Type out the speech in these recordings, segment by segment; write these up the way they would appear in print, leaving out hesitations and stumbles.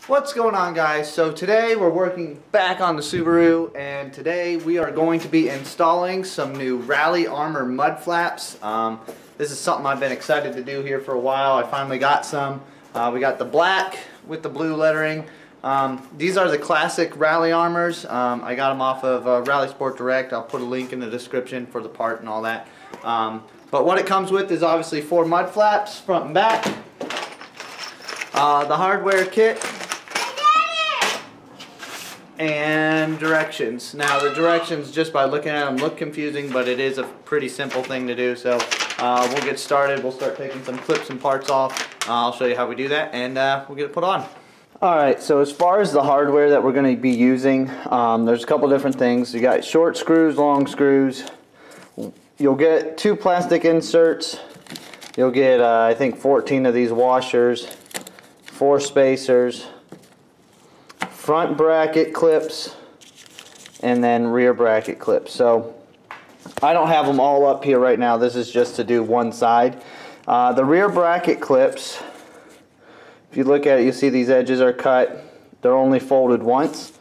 What's going on, guys? So today we're working back on the Subaru, and today we are going to be installing some new Rally Armor mud flaps. This is something I've been excited to do here for a while. I finally got some. We got the black with the blue lettering. These are the classic Rally Armors. I got them off of Rally Sport Direct. I'll put a link in the description for the part and all that. But what it comes with is obviously 4 mud flaps, front and back. The hardware kit. And directions. Now the directions, just by looking at them, look confusing, but it is a pretty simple thing to do. So we'll get started. We'll start taking some clips and parts off. I'll show you how we do that, and we'll get it put on. Alright, so as far as the hardware that we're going to be using, there's a couple different things. You got short screws, long screws. You'll get 2 plastic inserts. You'll get I think 14 of these washers, 4 spacers, front bracket clips, and then rear bracket clips. So I don't have them all up here right now. This is just to do one side. The rear bracket clips, if you look at it, you see these edges are cut. They're only folded once.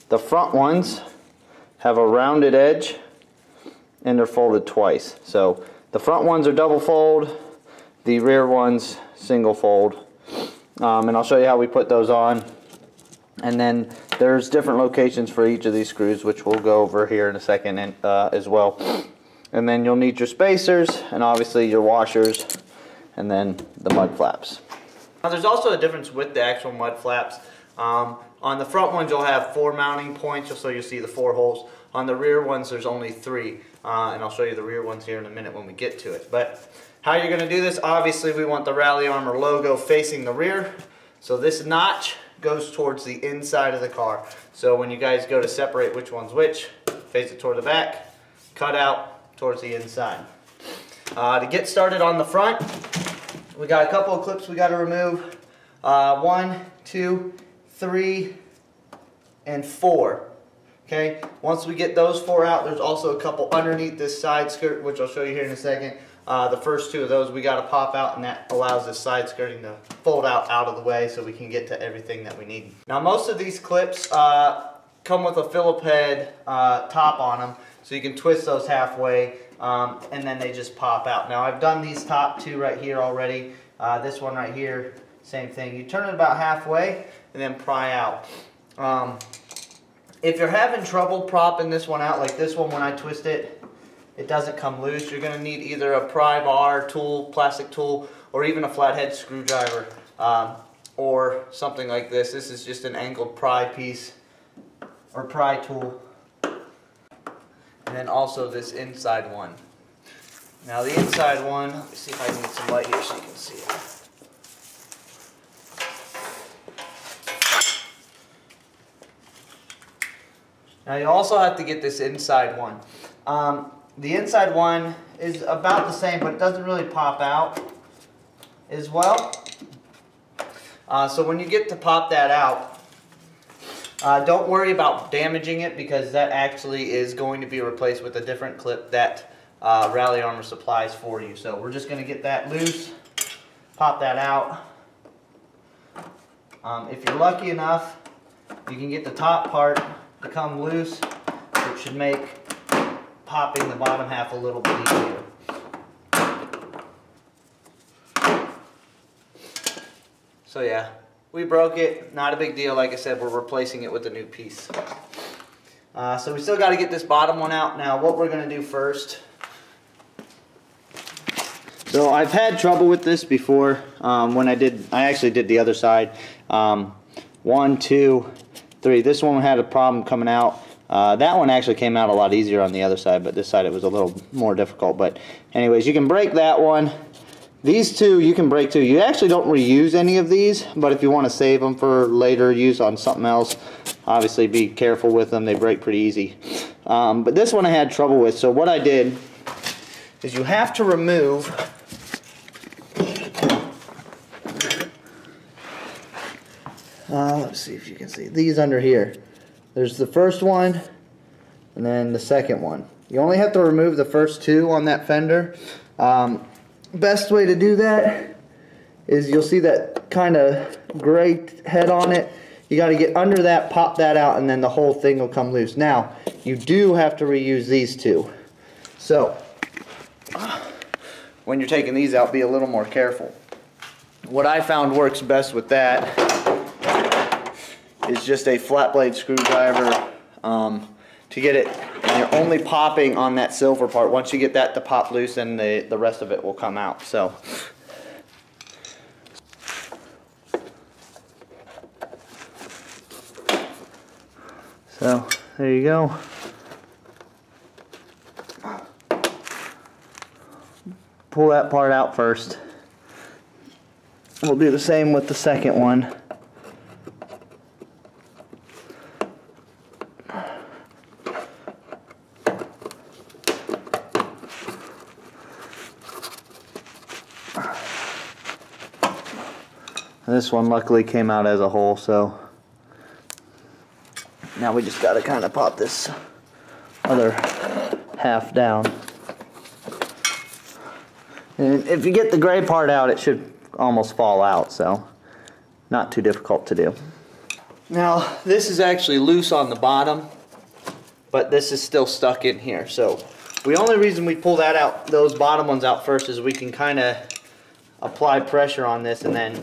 The front ones have a rounded edge and they're folded twice. So the front ones are double fold, the rear ones single fold. And I'll show you how we put those on. And then there's different locations for each of these screws, which we'll go over here in a second as well. And then you'll need your spacers and obviously your washers, and then the mud flaps. Now there's also a difference with the actual mud flaps. On the front ones you'll have 4 mounting points, so you'll see the 4 holes. On the rear ones there's only 3, and I'll show you the rear ones here in a minute when we get to it. But how you're going to do this, obviously we want the Rally Armor logo facing the rear. So this notch goes towards the inside of the car. So when you guys go to separate which one's which, face it toward the back, cut out towards the inside. To get started on the front, we got a couple of clips we got to remove. 1, 2, 3, and 4. Okay, once we get those 4 out, there's also a couple underneath this side skirt, which I'll show you here in a second. The first 2 of those we got to pop out, and that allows this side skirting to fold out of the way so we can get to everything that we need. Now most of these clips come with a Phillip head top on them, so you can twist those halfway and then they just pop out. Now I've done these top 2 right here already. This one right here, same thing. You turn it about halfway and then pry out. If you're having trouble propping this one out, like this one, when I twist it, it doesn't come loose, you're going to need either a pry bar tool, plastic tool, or even a flathead screwdriver, or something like this. This is just an angled pry piece, or pry tool. And then also this inside one. Now the inside one, let me see if I can get some light here so you can see it. Now you also have to get this inside one. The inside one is about the same, but it doesn't really pop out as well. So when you get to pop that out, don't worry about damaging it, because that actually is going to be replaced with a different clip that Rally Armor supplies for you. So we're just going to get that loose, pop that out. If you're lucky enough, you can get the top part to come loose, which should make popping the bottom half a little bit easier. So yeah, we broke it, not a big deal. Like I said, we're replacing it with a new piece. So we still got to get this bottom one out. Now what we're going to do first, so I've had trouble with this before when I actually did the other side. 1, 2, 3. This one had a problem coming out. That one actually came out a lot easier on the other side, but this side it was a little more difficult. But anyways, you can break that one. These 2 you can break too. You actually don't reuse any of these, but if you want to save them for later use on something else, obviously be careful with them. They break pretty easy. But this one I had trouble with, so what I did is you have to remove let's see if you can see these under here. There's the first one and then the second one. You only have to remove the first 2 on that fender. Best way to do that is you'll see that kind of gray head on it. You got to get under that, pop that out, and then the whole thing will come loose. Now, you do have to reuse these two. So, when you're taking these out, be a little more careful. What I found works best with that is just a flat blade screwdriver to get it, and you're only popping on that silver part. Once you get that to pop loose, then the rest of it will come out. So there you go. Pull that part out first. We'll do the same with the second one. This one luckily came out as a whole, so now we just gotta kind of pop this other half down. And if you get the gray part out, it should almost fall out, so not too difficult to do. Now this is actually loose on the bottom, but this is still stuck in here. So the only reason we pull that out, those bottom ones out first, is we can kind of apply pressure on this and then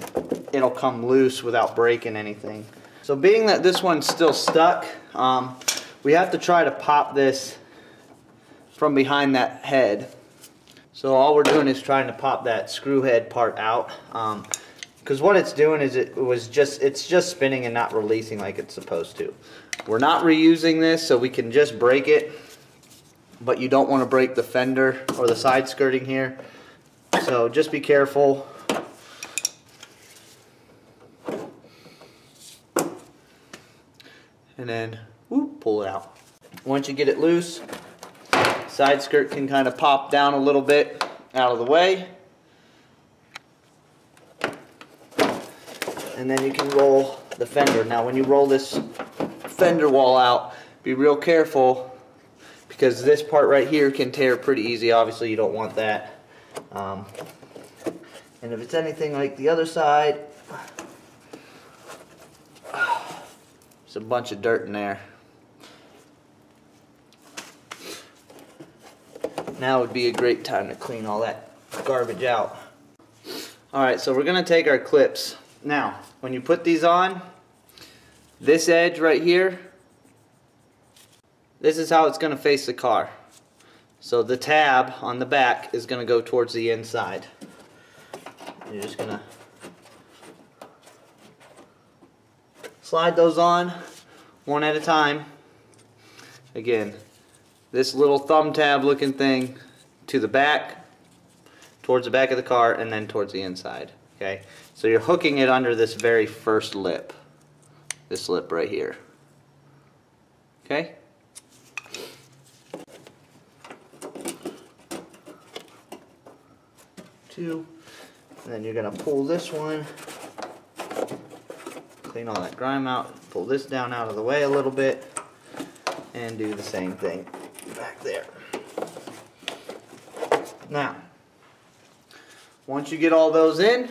it'll come loose without breaking anything. So being that this one's still stuck, we have to try to pop this from behind that head. So all we're doing is trying to pop that screw head part out, because what it's doing is it's just spinning and not releasing like it's supposed to. We're not reusing this, so we can just break it, but you don't want to break the fender or the side skirting here. So just be careful. And then whoop, pull it out. Once you get it loose, side skirt can kind of pop down a little bit out of the way. And then you can roll the fender. Now when you roll this fender wall out, be real careful, because this part right here can tear pretty easy. Obviously you don't want that. And if it's anything like the other side, there's a bunch of dirt in there. Now would be a great time to clean all that garbage out. Alright, so we're going to take our clips. Now, when you put these on, this edge right here, this is how it's going to face the car. So the tab on the back is going to go towards the inside. You're just going to slide those on one at a time. Again, this little thumb tab looking thing to the back, towards the back of the car, and then towards the inside. Okay, so you're hooking it under this very first lip, this lip right here. Okay. Two, and then you're gonna pull this one, clean all that grime out, pull this down out of the way a little bit, and do the same thing back there. Now, once you get all those in,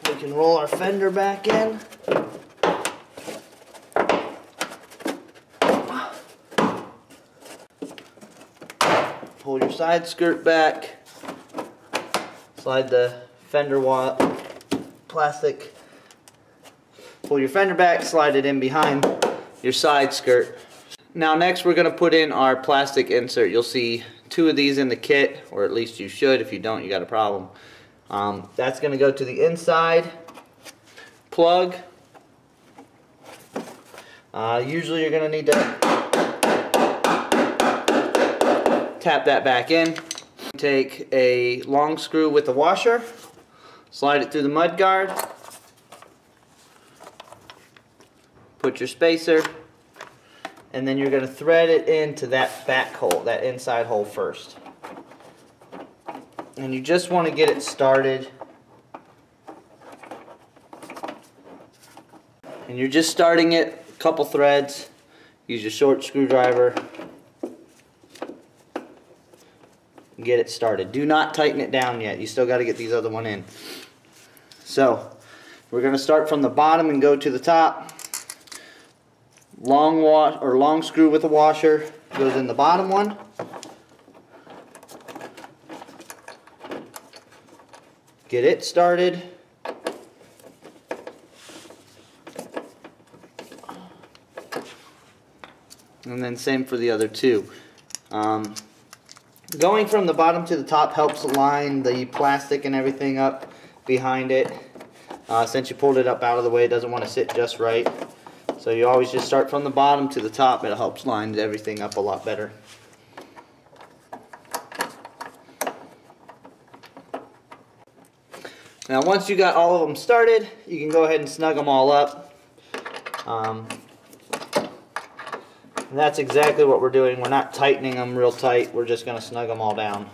we can roll our fender back in. Pull your side skirt back, slide the fender wall, plastic, pull your fender back, slide it in behind your side skirt. Now next we're going to put in our plastic insert. You'll see two of these in the kit, or at least you should. If you don't, you got a problem. That's going to go to the inside plug. Usually you're going to need to tap that back in. Take a long screw with a washer, slide it through the mud guard, put your spacer, and then you're going to thread it into that back hole, that inside hole first. And you just want to get it started. And you're just starting it, a couple threads. Use your short screwdriver. and get it started. Do not tighten it down yet. You still got to get these other one in. So we're going to start from the bottom and go to the top. Long screw with a washer goes in the bottom one. Get it started. And then same for the other two. Going from the bottom to the top helps line the plastic and everything up behind it. Since you pulled it up out of the way, it doesn't want to sit just right. So you always just start from the bottom to the top. It helps line everything up a lot better. Now once you got all of them started, you can go ahead and snug them all up. And that's exactly what we're doing. We're not tightening them real tight. We're just going to snug them all down.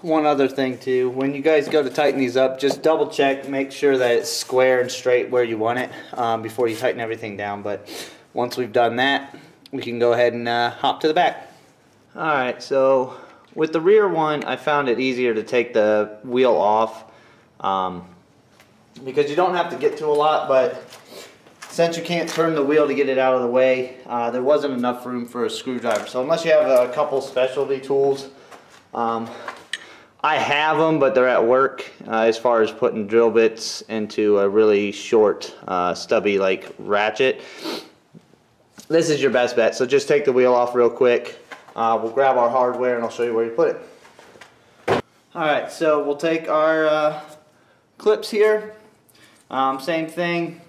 One other thing too, when you guys go to tighten these up, just double check, make sure that it's square and straight where you want it before you tighten everything down. But once we've done that, we can go ahead and hop to the back. Alright, so with the rear one, I found it easier to take the wheel off because you don't have to get to a lot, but since you can't turn the wheel to get it out of the way, there wasn't enough room for a screwdriver. So unless you have a couple specialty tools, I have them, but they're at work as far as putting drill bits into a really short, stubby like ratchet. This is your best bet. So just take the wheel off real quick. We'll grab our hardware and I'll show you where you put it. Alright, so we'll take our clips here. Same thing.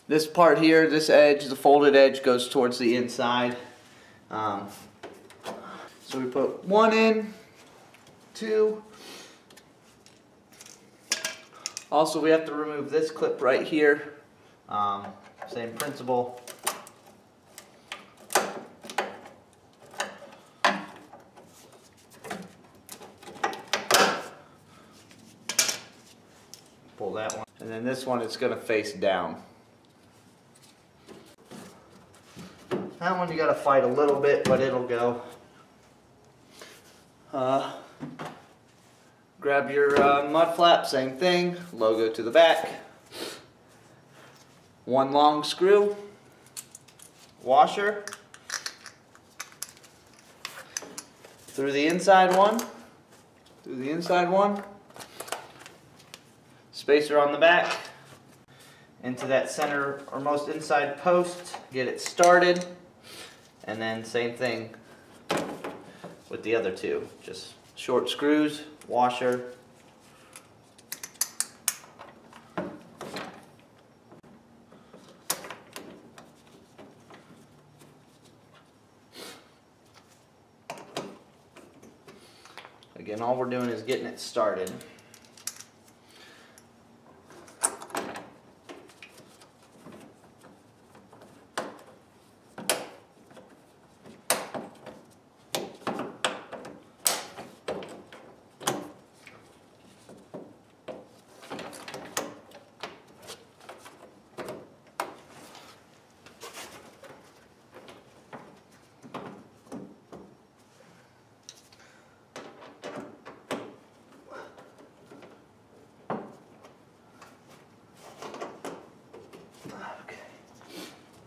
This part here, this edge, the folded edge goes towards the inside. So we put one in, two. Also, we have to remove this clip right here. Same principle. Pull that one. And then this one is going to face down. That one you got to fight a little bit, but it'll go. Grab your mud flap, same thing, logo to the back. One long screw, washer, through the inside one, spacer on the back, into that center or most inside post, get it started, and then same thing with the other two, just short screws, washer, again, all we're doing is getting it started.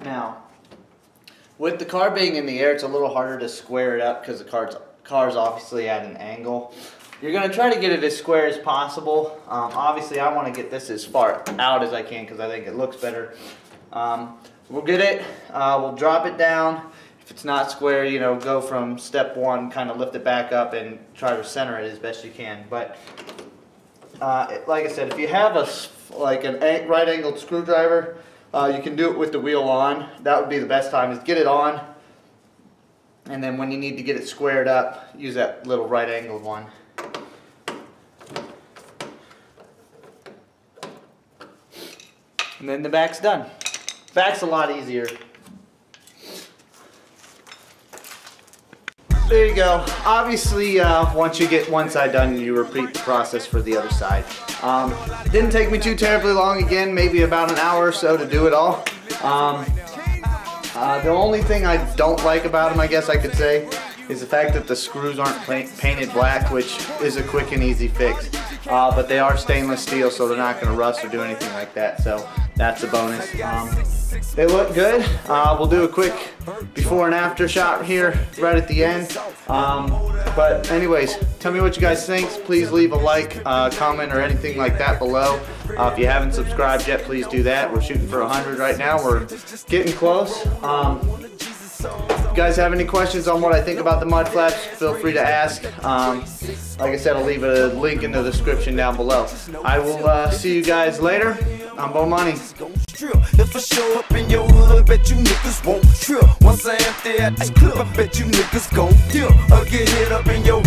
Now, with the car being in the air, it's a little harder to square it up because the car's obviously at an angle. You're going to try to get it as square as possible. Obviously, I want to get this as far out as I can because I think it looks better. We'll get it, we'll drop it down. If it's not square, you know, go from step one, kind of lift it back up and try to center it as best you can. But like I said, if you have a right-angled screwdriver, you can do it with the wheel on. That would be the best time, is get it on, and then when you need to get it squared up, use that little right-angled one. And then the back's done. Back's a lot easier. There you go. Obviously, once you get one side done, you repeat the process for the other side. Didn't take me too terribly long, again, maybe about an hour or so to do it all. The only thing I don't like about them, I guess I could say, is the fact that the screws aren't painted black, which is a quick and easy fix. But they are stainless steel, so they're not going to rust or do anything like that, so that's a bonus. They look good. We'll do a quick before and after shot here right at the end. But anyways, tell me what you guys think. Please leave a like, comment, or anything like that below. If you haven't subscribed yet, please do that. We're shooting for 100 right now. We're getting close. If you guys have any questions on what I think about the mud flaps, feel free to ask. Like I said, I'll leave a link in the description down below. I will see you guys later. I'm Bo Money. If I show up in your hood, I bet you niggas won't trip. Once I am there at this club, I bet you niggas gon' dip. Or get hit up in your